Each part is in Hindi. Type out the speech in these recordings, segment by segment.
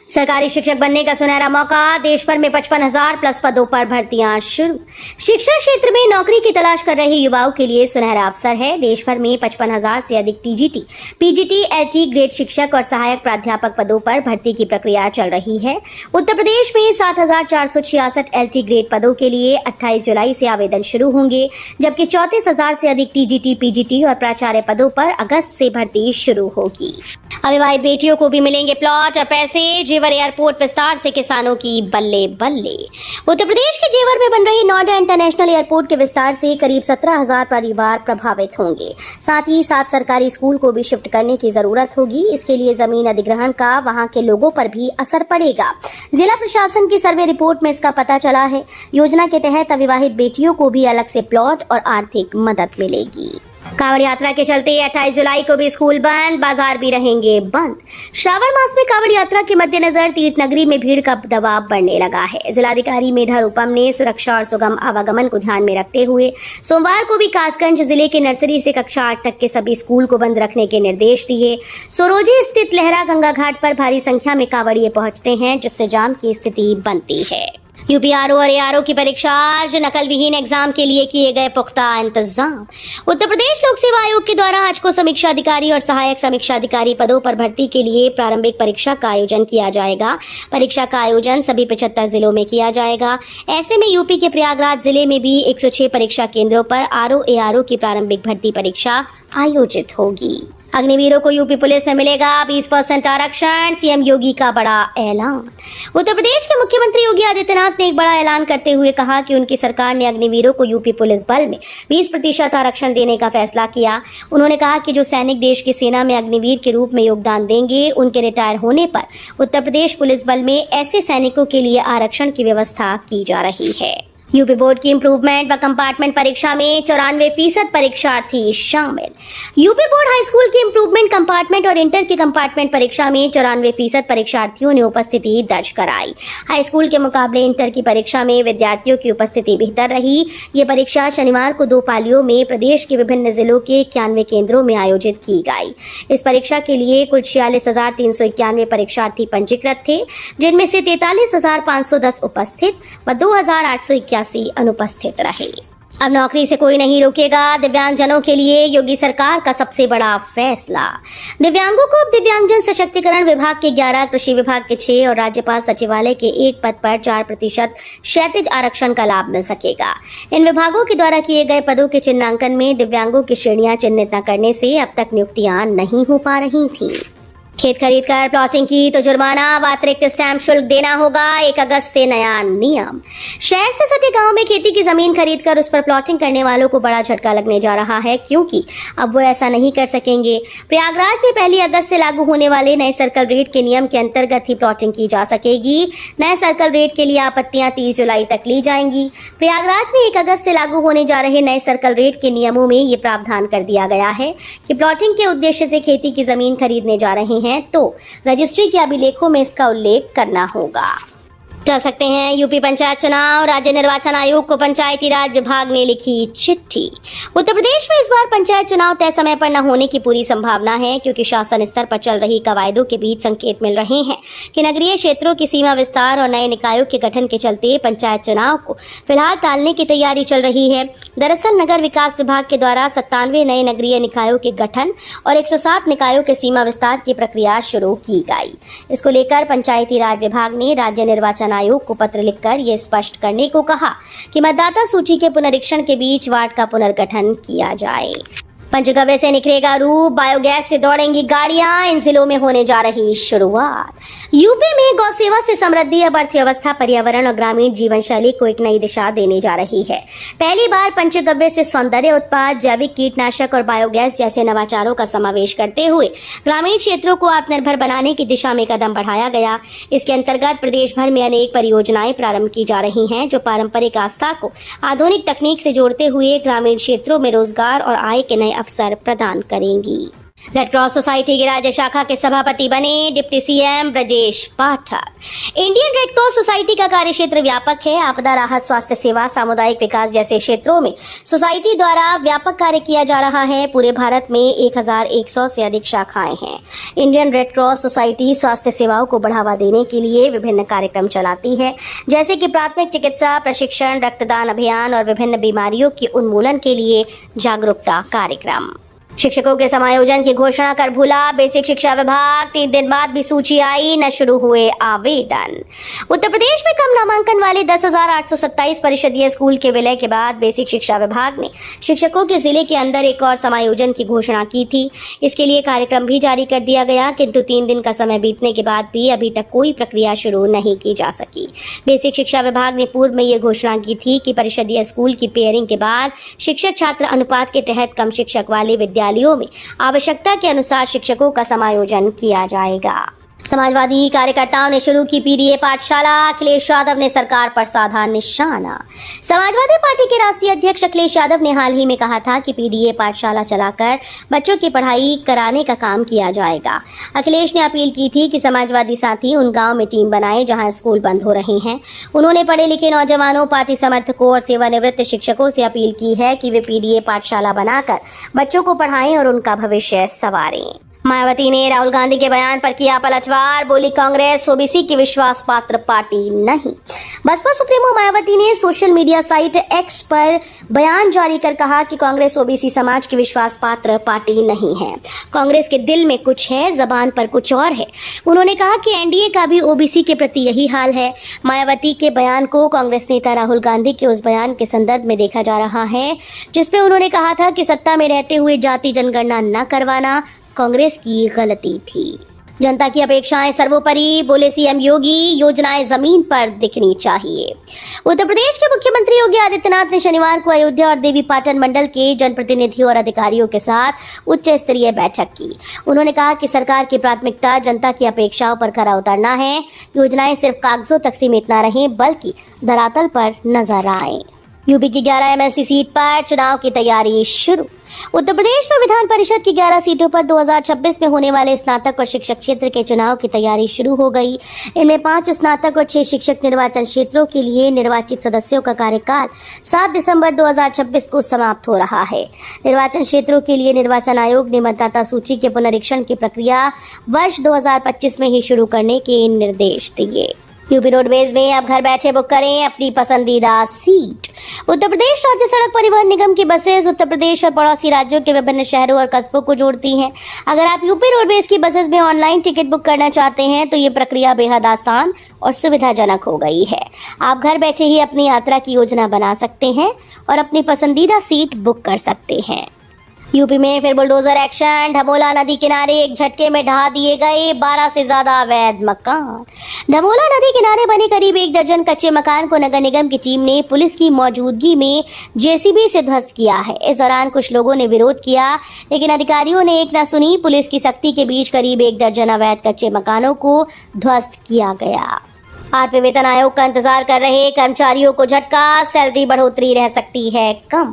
सरकारी शिक्षक बनने का सुनहरा मौका, देश भर में 55,000 प्लस पदों पर भर्तियां शुरू। शिक्षा क्षेत्र में नौकरी की तलाश कर रहे युवाओं के लिए सुनहरा अवसर है। देश भर में 55,000 से अधिक टीजीटी, पीजीटी, एलटी ग्रेड शिक्षक और सहायक प्राध्यापक पदों पर भर्ती की प्रक्रिया चल रही है। उत्तर प्रदेश में 7,466 एलटी ग्रेड पदों के लिए 28 जुलाई से आवेदन शुरू होंगे, जबकि 34,000 से अधिक टीजीटी, पीजीटी और प्राचार्य पदों पर अगस्त से भर्ती शुरू होगी। अविवाहित बेटियों को भी मिलेंगे प्लॉट और पैसे, जेवर एयरपोर्ट विस्तार से किसानों की बल्ले बल्ले। उत्तर प्रदेश के जेवर में बन रही नोएडा इंटरनेशनल एयरपोर्ट के विस्तार से करीब 17,000 परिवार प्रभावित होंगे। साथ ही 7 सरकारी स्कूल को भी शिफ्ट करने की जरूरत होगी। इसके लिए जमीन अधिग्रहण का वहां के लोगों पर भी असर पड़ेगा। जिला प्रशासन की सर्वे रिपोर्ट में इसका पता चला है। योजना के तहत अविवाहित बेटियों को भी अलग से प्लॉट और आर्थिक मदद मिलेगी। कांवड़ यात्रा के चलते 28 जुलाई को भी स्कूल बंद, बाजार भी रहेंगे बंद। श्रावण मास में कांवड़ यात्रा के मद्देनजर तीर्थ नगरी में भीड़ का दबाव बढ़ने लगा है। जिलाधिकारी मेधा रूपम ने सुरक्षा और सुगम आवागमन को ध्यान में रखते हुए सोमवार को भी कासगंज जिले के नर्सरी से कक्षा 8 तक के सभी स्कूल को बंद रखने के निर्देश दिए। सोरोजी स्थित लहरा गंगा घाट पर भारी संख्या में कांवड़िए पहुंचते हैं, जिससे जाम की स्थिति बनती है। यूपीआरओ और एआरओ की परीक्षा आज, नकल विहीन एग्जाम के लिए किए गए पुख्ता इंतजाम। उत्तर प्रदेश लोक सेवा आयोग के द्वारा आज को समीक्षा अधिकारी और सहायक समीक्षा अधिकारी पदों पर भर्ती के लिए प्रारंभिक परीक्षा का आयोजन किया जाएगा। परीक्षा का आयोजन सभी 75 जिलों में किया जाएगा। ऐसे में यूपी के प्रयागराज जिले में भी 106 परीक्षा केंद्रों पर आरओ एआरओ की प्रारंभिक भर्ती परीक्षा आयोजित होगी। अग्निवीरों को यूपी पुलिस में मिलेगा 20% आरक्षण, सीएम योगी का बड़ा ऐलान। उत्तर प्रदेश के मुख्यमंत्री योगी आदित्यनाथ ने एक बड़ा ऐलान करते हुए कहा कि उनकी सरकार ने अग्निवीरों को यूपी पुलिस बल में 20% आरक्षण देने का फैसला किया। उन्होंने कहा कि जो सैनिक देश की सेना में अग्निवीर के रूप में योगदान देंगे, उनके रिटायर होने पर उत्तर प्रदेश पुलिस बल में ऐसे सैनिकों के लिए आरक्षण की व्यवस्था की जा रही है। यूपी बोर्ड की इंप्रूवमेंट व कंपार्टमेंट परीक्षा में 94% परीक्षार्थी शामिल। यूपी बोर्ड हाई स्कूल की इंप्रूवमेंट कंपार्टमेंट और इंटर की कंपार्टमेंट परीक्षा में 94% परीक्षार्थियों ने उपस्थिति दर्ज कराई। हाई स्कूल के मुकाबले इंटर की परीक्षा में विद्यार्थियों की उपस्थिति बेहतर रही। ये परीक्षा शनिवार को 2 पालियों में प्रदेश के विभिन्न जिलों के 91 केंद्रों में आयोजित की गई। इस परीक्षा के लिए कुल 46,391 परीक्षार्थी पंजीकृत थे, जिनमें से 43,510 उपस्थित व 2,881 अनुपस्थित रहे। अब नौकरी से कोई नहीं रोकेगा, दिव्यांगजनों के लिए योगी सरकार का सबसे बड़ा फैसला। दिव्यांगों को अब दिव्यांगजन सशक्तिकरण विभाग के 11, कृषि विभाग के 6 और राज्यपाल सचिवालय के 1 पद पर 4% क्षैतिज आरक्षण का लाभ मिल सकेगा। इन विभागों के द्वारा किए गए पदों के चिन्हांकन में दिव्यांगों की श्रेणियां चिन्हित न करने से अब तक नियुक्तियां नहीं हो पा रही थी। खेत खरीद कर प्लॉटिंग की तो जुर्माना व अतिरिक्त स्टैंप शुल्क देना होगा। 1 अगस्त से नया नियम। शहर से सटे गांव में खेती की जमीन खरीदकर उस पर प्लॉटिंग करने वालों को बड़ा झटका लगने जा रहा है, क्योंकि अब वो ऐसा नहीं कर सकेंगे। प्रयागराज में 1 अगस्त से लागू होने वाले नए सर्कल रेट के नियम के अंतर्गत ही प्लॉटिंग की जा सकेगी। नए सर्कल रेट के लिए आपत्तियां 30 जुलाई तक ली जाएंगी। प्रयागराज में 1 अगस्त से लागू होने जा रहे नए सर्कल रेट के नियमों में ये प्रावधान कर दिया गया है कि प्लॉटिंग के उद्देश्य से खेती की जमीन खरीदने जा रहे हैं तो रजिस्ट्री के अभिलेखों में इसका उल्लेख करना होगा। चल सकते हैं यूपी पंचायत चुनाव। राज्य निर्वाचन आयोग को पंचायती राज विभाग ने लिखी चिट्ठी। उत्तर प्रदेश में इस बार पंचायत चुनाव तय समय पर न होने की पूरी संभावना है, क्योंकि शासन स्तर पर चल रही कवायदों के बीच संकेत मिल रहे हैं कि नगरीय क्षेत्रों की सीमा विस्तार और नए निकायों के गठन के चलते पंचायत चुनाव को फिलहाल टालने की तैयारी चल रही है। दरअसल नगर विकास विभाग के द्वारा 97 नए नगरीय निकायों के गठन और 107 निकायों के सीमा विस्तार की प्रक्रिया शुरू की गई। इसको लेकर पंचायती राज विभाग ने राज्य निर्वाचन आयोग को पत्र लिखकर ये स्पष्ट करने को कहा कि मतदाता सूची के पुनरीक्षण के बीच वार्ड का पुनर्गठन किया जाए। पंचगव्य से निखरेगा रूप, बायोगैस से दौड़ेंगी गाड़ियां, इन जिलों में होने जा रही शुरुआत। यूपी में गौ सेवा से समृद्धि अब अर्थव्यवस्था, पर्यावरण और ग्रामीण जीवन शैली को एक नई दिशा देने जा रही है। पहली बार पंचगव्य से सौंदर्य उत्पाद, जैविक कीटनाशक और बायोगैस जैसे नवाचारों का समावेश करते हुए ग्रामीण क्षेत्रों को आत्मनिर्भर बनाने की दिशा में कदम बढ़ाया गया। इसके अंतर्गत प्रदेश भर में अनेक परियोजनाएं प्रारंभ की जा रही हैं, जो पारंपरिक आस्था को आधुनिक तकनीक से जोड़ते हुए ग्रामीण क्षेत्रों में रोजगार और आय के नए अवसर प्रदान करेंगी। रेड क्रॉस सोसाइटी की राज्य शाखा के सभापति बने deputy CM Brajesh Pathak. Indian red cross society का कार्य क्षेत्र व्यापक है। आपदा राहत, स्वास्थ्य सेवा, सामुदायिक विकास जैसे क्षेत्रों में सोसाइटी द्वारा व्यापक कार्य किया जा रहा है। पूरे भारत में 1100 से अधिक शाखाएं हैं। इंडियन रेड क्रॉस सोसाइटी स्वास्थ्य सेवाओं को बढ़ावा देने के लिए विभिन्न कार्यक्रम चलाती है, जैसे कि प्राथमिक चिकित्सा प्रशिक्षण, रक्तदान अभियान और विभिन्न बीमारियों के उन्मूलन के लिए जागरूकता कार्यक्रम। शिक्षकों के समायोजन की घोषणा कर भूला बेसिक शिक्षा विभाग। 3 दिन बाद भी सूची आई, न शुरू हुए आवेदन। उत्तर प्रदेश में कम नामांकन वाले 10,827 परिषदीय स्कूल के विलय के बाद बेसिक शिक्षा विभाग ने शिक्षकों के जिले के अंदर एक और समायोजन की घोषणा की थी। इसके लिए कार्यक्रम भी जारी कर दिया गया, किंतु 3 दिन का समय बीतने के बाद भी अभी तक कोई प्रक्रिया शुरू नहीं की जा सकी। बेसिक शिक्षा विभाग ने पूर्व में ये घोषणा की थी कि परिषदीय स्कूल की पेयरिंग के बाद शिक्षक छात्र अनुपात के तहत कम शिक्षक वाले विद्यालयों में आवश्यकता के अनुसार शिक्षकों का समायोजन किया जाएगा। समाजवादी कार्यकर्ताओं ने शुरू की पीडीए पाठशाला। अखिलेश यादव ने सरकार पर साधा निशाना। समाजवादी पार्टी के राष्ट्रीय अध्यक्ष अखिलेश यादव ने हाल ही में कहा था कि पीडीए पाठशाला चलाकर बच्चों की पढ़ाई कराने का काम किया जाएगा। अखिलेश ने अपील की थी कि समाजवादी साथी उन गांव में टीम बनाएं जहां स्कूल बंद हो रहे हैं। उन्होंने पढ़े लिखे नौजवानों, पार्टी समर्थकों और सेवानिवृत्त शिक्षकों से अपील की है कि वे पीडीए पाठशाला बनाकर बच्चों को पढ़ाएं और उनका भविष्य संवारें। मायावती ने राहुल गांधी के बयान पर किया पलटवार। बोली, कांग्रेस ओबीसी की विश्वास पात्र पार्टी नहीं। बसपा सुप्रीमो मायावती ने सोशल मीडिया साइट एक्स पर बयान जारी कर कहा कि कांग्रेस ओबीसी समाज की विश्वास पात्र पार्टी नहीं है। कांग्रेस के दिल में कुछ है, जबान पर कुछ और है। उन्होंने कहा कि एनडीए का भी ओबीसी के प्रति यही हाल है। मायावती के बयान को कांग्रेस नेता राहुल गांधी के उस बयान के संदर्भ में देखा जा रहा है जिसपे उन्होंने कहा था कि सत्ता में रहते हुए जाति जनगणना न करवाना कांग्रेस की गलती थी। जनता की अपेक्षाएं सर्वोपरि। बोले सीएम योगी, योजनाएं जमीन पर दिखनी चाहिए। उत्तर प्रदेश के मुख्यमंत्री योगी आदित्यनाथ ने शनिवार को अयोध्या और देवीपाटन मंडल के जनप्रतिनिधियों और अधिकारियों के साथ उच्च स्तरीय बैठक की। उन्होंने कहा कि सरकार की प्राथमिकता जनता की अपेक्षाओं पर खरा उतरना है। योजनाएं सिर्फ कागजों तक सीमित न रहें बल्कि धरातल पर नजर आए। यूपी की 11 एमएलसी सीट पर चुनाव की तैयारी शुरू। उत्तर प्रदेश में विधान परिषद की 11 सीटों पर 2026 में होने वाले स्नातक और शिक्षक क्षेत्र के चुनाव की तैयारी शुरू हो गई। इनमें 5 स्नातक और 6 शिक्षक निर्वाचन क्षेत्रों के लिए निर्वाचित सदस्यों का कार्यकाल 7 दिसंबर 2026 को समाप्त हो रहा है। निर्वाचन क्षेत्रों के लिए निर्वाचन आयोग ने मतदाता सूची के पुनरीक्षण की प्रक्रिया वर्ष 2025 में ही शुरू करने के निर्देश दिए। यूपी रोडवेज में अब घर बैठे बुक करें अपनी पसंदीदा सीट। उत्तर प्रदेश राज्य सड़क परिवहन निगम की बसेस उत्तर प्रदेश और पड़ोसी राज्यों के विभिन्न शहरों और कस्बों को जोड़ती हैं। अगर आप यूपी रोडवेज की बसेस में ऑनलाइन टिकट बुक करना चाहते हैं तो ये प्रक्रिया बेहद आसान और सुविधाजनक हो गई है। आप घर बैठे ही अपनी यात्रा की योजना बना सकते हैं और अपनी पसंदीदा सीट बुक कर सकते हैं। यूपी में फिर बुलडोजर एक्शन। धमोला नदी किनारे एक झटके में ढहा दिए गए 12 से ज्यादा अवैध मकान। धमोला नदी किनारे बने करीब 1 दर्जन कच्चे मकान को नगर निगम की टीम ने पुलिस की मौजूदगी में जेसीबी से ध्वस्त किया है। इस दौरान कुछ लोगों ने विरोध किया, लेकिन अधिकारियों ने एक न सुनी। पुलिस की सख्ती के बीच करीब 1 दर्जन अवैध कच्चे मकानों को ध्वस्त किया गया। 8वें वेतन आयोग का इंतजार कर रहे कर्मचारियों को झटका। सैलरी बढ़ोतरी रह सकती है कम।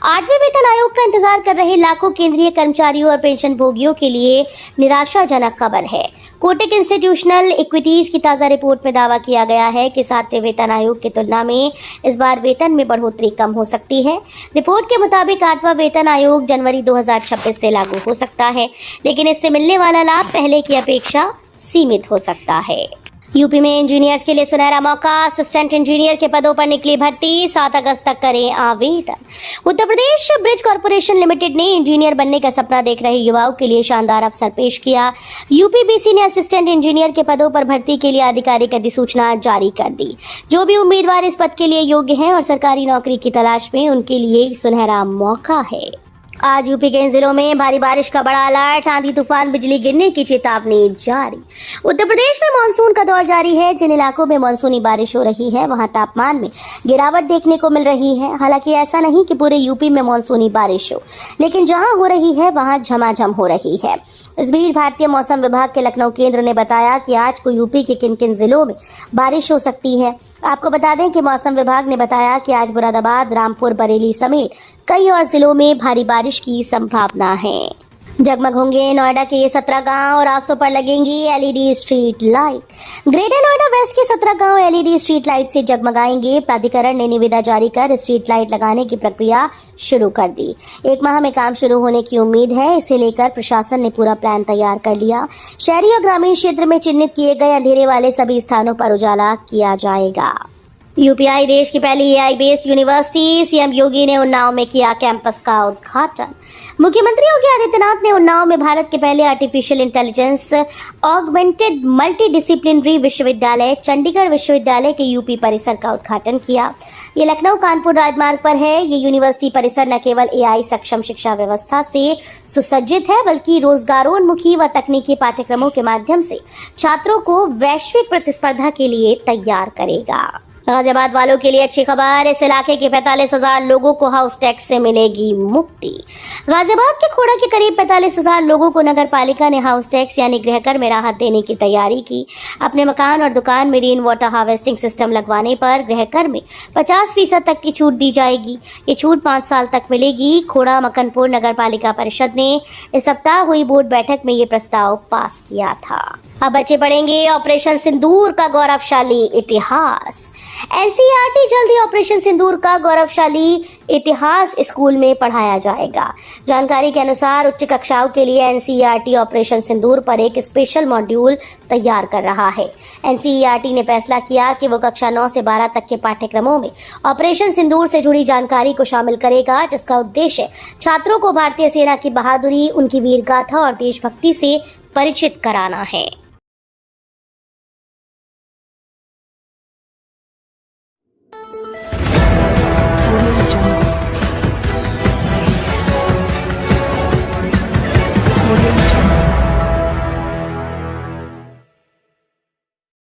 8वें वेतन आयोग का इंतजार कर रहे लाखों केंद्रीय कर्मचारियों और पेंशन भोगियों के लिए निराशाजनक खबर है। कोटक इंस्टीट्यूशनल इक्विटीज की ताजा रिपोर्ट में दावा किया गया है कि 7वें वेतन आयोग की तुलना में इस बार वेतन में बढ़ोतरी कम हो सकती है। रिपोर्ट के मुताबिक 8वां वेतन आयोग जनवरी 2026 से लागू हो सकता है, लेकिन इससे मिलने वाला लाभ पहले की अपेक्षा सीमित हो सकता है। यूपी में इंजीनियर्स के लिए सुनहरा मौका। असिस्टेंट इंजीनियर के पदों पर निकली भर्ती। 7 अगस्त तक करें आवेदन। Uttar Pradesh bridge corporation limited ने इंजीनियर बनने का सपना देख रहे युवाओं के लिए शानदार अवसर पेश किया। यूपीबीसी ने असिस्टेंट इंजीनियर के पदों पर भर्ती के लिए आधिकारिक अधिसूचना जारी कर दी। जो भी उम्मीदवार इस पद के लिए योग्य हैं और सरकारी नौकरी की तलाश में, उनके लिए सुनहरा मौका है। आज यूपी के इन जिलों में भारी बारिश का बड़ा अलर्ट। आंधी तूफान बिजली गिरने की चेतावनी जारी। उत्तर प्रदेश में मानसून का दौर जारी है। जिन इलाकों में मानसूनी बारिश हो रही है वहां तापमान में गिरावट देखने को मिल रही है। हालांकि ऐसा नहीं कि पूरे यूपी में मानसूनी बारिश हो, लेकिन जहां हो रही है वहां झमाझम हो रही है। इस बीच भारतीय मौसम विभाग के लखनऊ केंद्र ने बताया कि आज को यूपी के किन किन जिलों में बारिश हो सकती है। आपको बता दें कि मौसम विभाग ने बताया कि आज मुरादाबाद, रामपुर, बरेली समेत कई और जिलों में भारी बारिश की संभावना है। जगमग होंगे नोएडा के ये 17 गांव और रास्तों पर लगेंगी LED street light. Greater Noida West के 17 गांव एलईडी स्ट्रीट लाइट से जगमगाएंगे। प्राधिकरण ने निविदा जारी कर स्ट्रीट लाइट लगाने की प्रक्रिया शुरू कर दी। 1 माह में काम शुरू होने की उम्मीद है। इसे लेकर प्रशासन ने पूरा प्लान तैयार कर लिया। शहरी और ग्रामीण क्षेत्र में चिन्हित किए गए अंधेरे वाले सभी स्थानों पर उजाला किया जाएगा। यूपीआई देश की पहली एआई बेस्ड यूनिवर्सिटी। सीएम योगी ने उन्नाव में किया कैंपस का उद्घाटन। मुख्यमंत्री योगी आदित्यनाथ ने उन्नाव में भारत के पहले आर्टिफिशियल इंटेलिजेंस ऑगमेंटेड मल्टीडिसिप्लिनरी विश्वविद्यालय चंडीगढ़ विश्वविद्यालय के यूपी परिसर का उद्घाटन किया। ये लखनऊ कानपुर राजमार्ग पर है। ये यूनिवर्सिटी परिसर न केवल एआई सक्षम शिक्षा व्यवस्था से सुसज्जित है, बल्कि रोजगारोन्मुखी व तकनीकी पाठ्यक्रमों के माध्यम से छात्रों को वैश्विक प्रतिस्पर्धा के लिए तैयार करेगा। गाजियाबाद वालों के लिए अच्छी खबर। इस इलाके के 45,000 लोगों को हाउस टैक्स से मिलेगी मुक्ति। गाजियाबाद के खोड़ा के करीब 45,000 लोगों को नगर पालिका ने हाउस टैक्स यानी गृहकर में राहत देने की तैयारी की। अपने मकान और दुकान में रेन वाटर हार्वेस्टिंग सिस्टम लगवाने पर गृहकर में 50% तक की छूट दी जाएगी। ये छूट 5 साल तक मिलेगी। खोड़ा मकनपुर नगर पालिका परिषद ने इस सप्ताह हुई बोर्ड बैठक में ये प्रस्ताव पास किया था। अब बच्चे पढ़ेंगे ऑपरेशन सिंदूर का गौरवशाली इतिहास। एनसीईआरटी जल्द ही ऑपरेशन सिंदूर का गौरवशाली इतिहास स्कूल में पढ़ाया जाएगा। जानकारी के अनुसार उच्च कक्षाओं के लिए एनसीईआरटी ऑपरेशन सिंदूर पर एक स्पेशल मॉड्यूल तैयार कर रहा है। एनसीईआरटी ने फैसला किया कि वो कक्षा 9 से 12 तक के पाठ्यक्रमों में ऑपरेशन सिंदूर से जुड़ी जानकारी को शामिल करेगा, जिसका उद्देश्य छात्रों को भारतीय सेना की बहादुरी, उनकी वीर गाथा और देशभक्ति से परिचित कराना है।